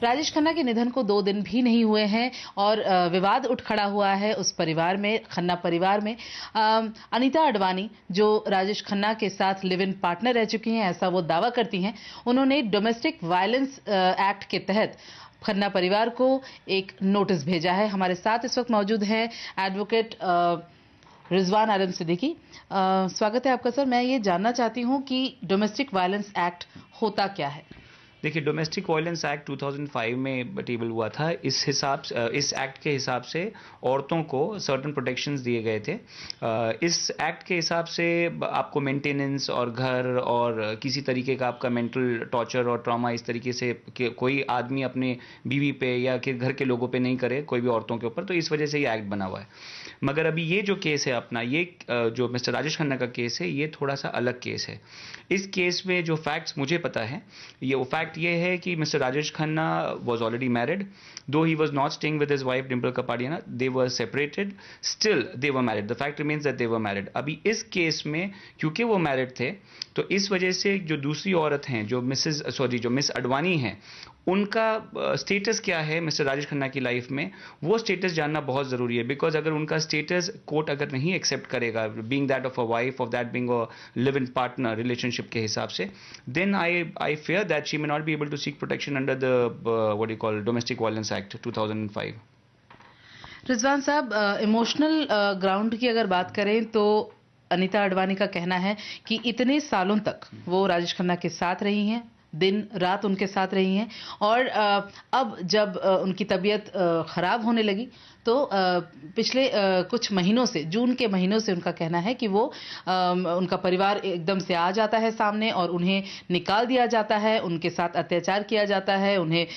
राजेश खन्ना के निधन को 2 दिन भी नहीं हुए हैं और विवाद उठ खड़ा हुआ है उस परिवार में, खन्ना परिवार में। अनीता अडवाणी जो राजेश खन्ना के साथ लिव इन पार्टनर रह चुकी हैं, ऐसा वो दावा करती हैं। उन्होंने डोमेस्टिक वायलेंस एक्ट के तहत खन्ना परिवार को एक नोटिस भेजा है। हमारे साथ इस वक्त मौजूद है एडवोकेट रिजवान आलम सिद्दीकी। स्वागत है आपका सर। मैं ये जानना चाहती हूँ कि डोमेस्टिक वायलेंस एक्ट होता क्या है? देखिए, डोमेस्टिक वायलेंस एक्ट 2005 में टेबल हुआ था। इस एक्ट के हिसाब से औरतों को सर्टेन प्रोटेक्शंस दिए गए थे। इस एक्ट के हिसाब से आपको मेंटेनेंस और घर और किसी तरीके का आपका मेंटल टॉर्चर और ट्रॉमा इस तरीके से कि कोई आदमी अपने बीवी पे या कि घर के लोगों पे नहीं करे, कोई भी औरतों के ऊपर, तो इस वजह से ये एक्ट बना हुआ है। मगर अभी ये जो केस है अपना, ये जो मिस्टर राजेश खन्ना का केस है, ये थोड़ा सा अलग केस है। इस केस में जो फैक्ट्स मुझे पता है, वो फैक्ट ये है कि mister Rajesh Khanna was already married, though he was not staying with his wife Dimple Kapadia, they were separated, still they were married. The fact remains that they were married. अभी इस केस में क्योंकि वो मैरिड थे, तो इस वजह से जो दूसरी औरत हैं, जो मिस अडवाणी हैं, उनका स्टेटस क्या है मिस्टर राजेश खन्ना की लाइफ में, वो स्टेटस जानना बहुत ज़रूरी है। बिकॉज अगर उनका स्टेटस कोर्ट अगर नहीं एक्सेप्ट करेगा, being that of a wife, of that being a live in partner relationship के हिसाब से, then I fear that she may not be able to seek protection under the what do you call Domestic Violence Act 2005. Rizwan साहब, emotional ground की अगर बात करें तो अनीता अडवाणी का कहना है कि इतने सालों तक वो राजेश खन्ना के साथ रही हैं, दिन रात उनके साथ रही हैं, और अब जब उनकी तबीयत खराब होने लगी तो पिछले कुछ महीनों से, जून के महीनों से उनका कहना है कि वो उनका परिवार एकदम से आ जाता है सामने और उन्हें निकाल दिया जाता है, उनके साथ अत्याचार किया जाता है, उन्हें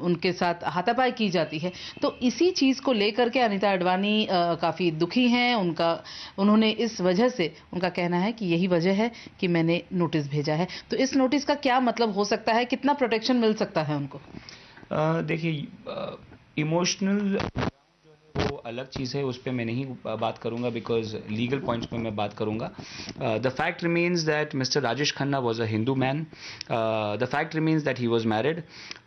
उनके साथ हाथापाई की जाती है। तो इसी चीज़ को लेकर के अनीता अडवाणी काफ़ी दुखी हैं। उन्होंने इस वजह से, उनका कहना है कि यही वजह है कि मैंने नोटिस भेजा है। तो इस नोटिस का क्या मतलब हो सकता है, कितना प्रोटेक्शन मिल सकता है उनको? देखिए, इमोशनल वो अलग चीज़ है, उस पर मैं नहीं बात करूंगा, बिकॉज लीगल पॉइंट्स पे मैं बात करूंगा। The fact remains that mister Rajesh Khanna was a Hindu man. The fact remains that he was married.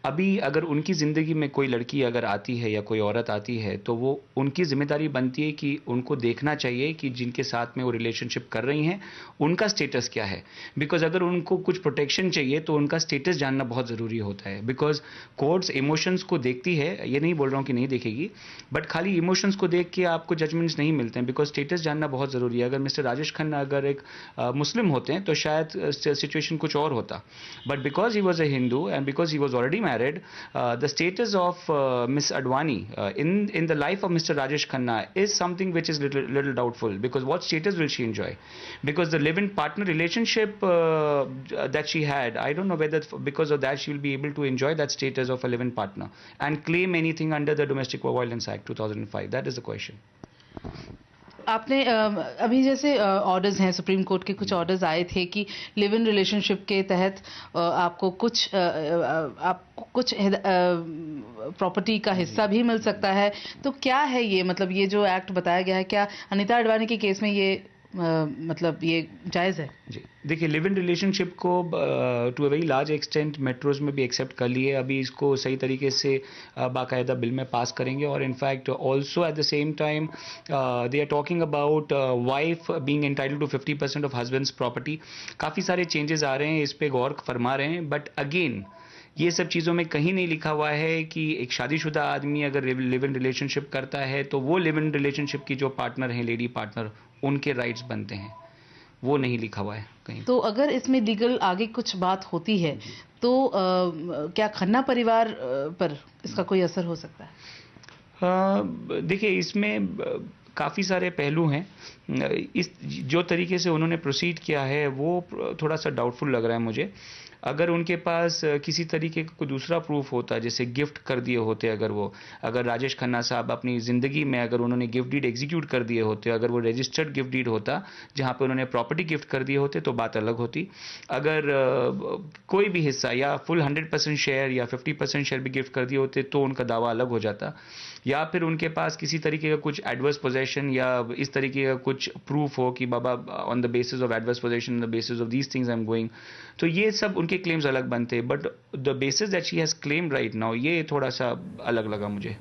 अभी अगर उनकी ज़िंदगी में कोई लड़की अगर आती है या कोई औरत आती है, तो वो उनकी जिम्मेदारी बनती है कि उनको देखना चाहिए कि जिनके साथ में वो रिलेशनशिप कर रही हैं उनका स्टेटस क्या है। बिकॉज अगर उनको कुछ प्रोटेक्शन चाहिए तो उनका स्टेटस जानना बहुत ज़रूरी होता है। बिकॉज कोर्ट्स इमोशंस को देखती है, ये नहीं बोल रहा हूँ कि नहीं देखेगी, बट खाली इमोशंस को देख के आपको जजमेंट्स नहीं मिलते हैं। बिकॉज स्टेटस जानना बहुत ज़रूरी है। अगर मिस्टर राजेश खन्ना अगर एक मुस्लिम होते हैं तो शायद सिचुएशन कुछ और होता, but because he was a Hindu and because he was already married, the status of Miss Advani in the life of Mr. Rajesh Khanna is something which is little doubtful, because what status will she enjoy? Because the live-in partner relationship that she had, I don't know whether because of that she will be able to enjoy that status of a live-in partner and claim anything under the Domestic Violence Act 2005. That is the question. आपने अभी जैसे orders हैं, supreme court के कुछ orders आए थे कि live in relationship के तहत आपको कुछ प्रॉपर्टी का हिस्सा भी मिल सकता है। तो क्या है ये, मतलब ये जो एक्ट बताया गया है, क्या अनीता अडवाणी के केस में ये मतलब ये जायज़ है? जी, देखिए, लिव इन रिलेशनशिप को to a very large extent metros में भी एक्सेप्ट कर लिए। अभी इसको सही तरीके से बाकायदा बिल में पास करेंगे, और in fact also at the same time they are talking about wife being entitled to 50% of husbands property. काफ़ी सारे चेंजेस आ रहे हैं, इस पे गौर फरमा रहे हैं, बट अगेन ये सब चीज़ों में कहीं नहीं लिखा हुआ है कि एक शादीशुदा आदमी अगर लिव इन रिलेशनशिप करता है तो वो लिव इन रिलेशनशिप की जो पार्टनर हैं, लेडी पार्टनर, उनके राइट्स बनते हैं। वो नहीं लिखा हुआ है कहीं। तो अगर इसमें लीगल आगे कुछ बात होती है तो क्या खन्ना परिवार पर इसका कोई असर हो सकता है? देखिए, इसमें काफ़ी सारे पहलू हैं। इस जो तरीके से उन्होंने प्रोसीड किया है वो थोड़ा सा डाउटफुल लग रहा है मुझे। अगर उनके पास किसी तरीके का कोई दूसरा प्रूफ होता, जैसे गिफ्ट कर दिए होते, अगर राजेश खन्ना साहब अपनी ज़िंदगी में अगर उन्होंने गिफ्ट डीड एग्जीक्यूट कर दिए होते, अगर वो रजिस्टर्ड गिफ्ट डीड होता जहाँ पे उन्होंने प्रॉपर्टी गिफ्ट कर दिए होते, तो बात अलग होती। अगर कोई भी हिस्सा या फुल 100% शेयर या 50% शेयर भी गिफ्ट कर दिए होते तो उनका दावा अलग हो जाता। या फिर उनके पास किसी तरीके का कुछ एडवर्स पोजेशन या इस तरीके का कुछ प्रूफ हो कि बाबा on the basis of adverse possession, on the basis of these things I am going, तो ये सब उनके उनके क्लेम्स अलग बनते, but the basis that she has claimed right now, ये थोड़ा सा अलग लगा मुझे.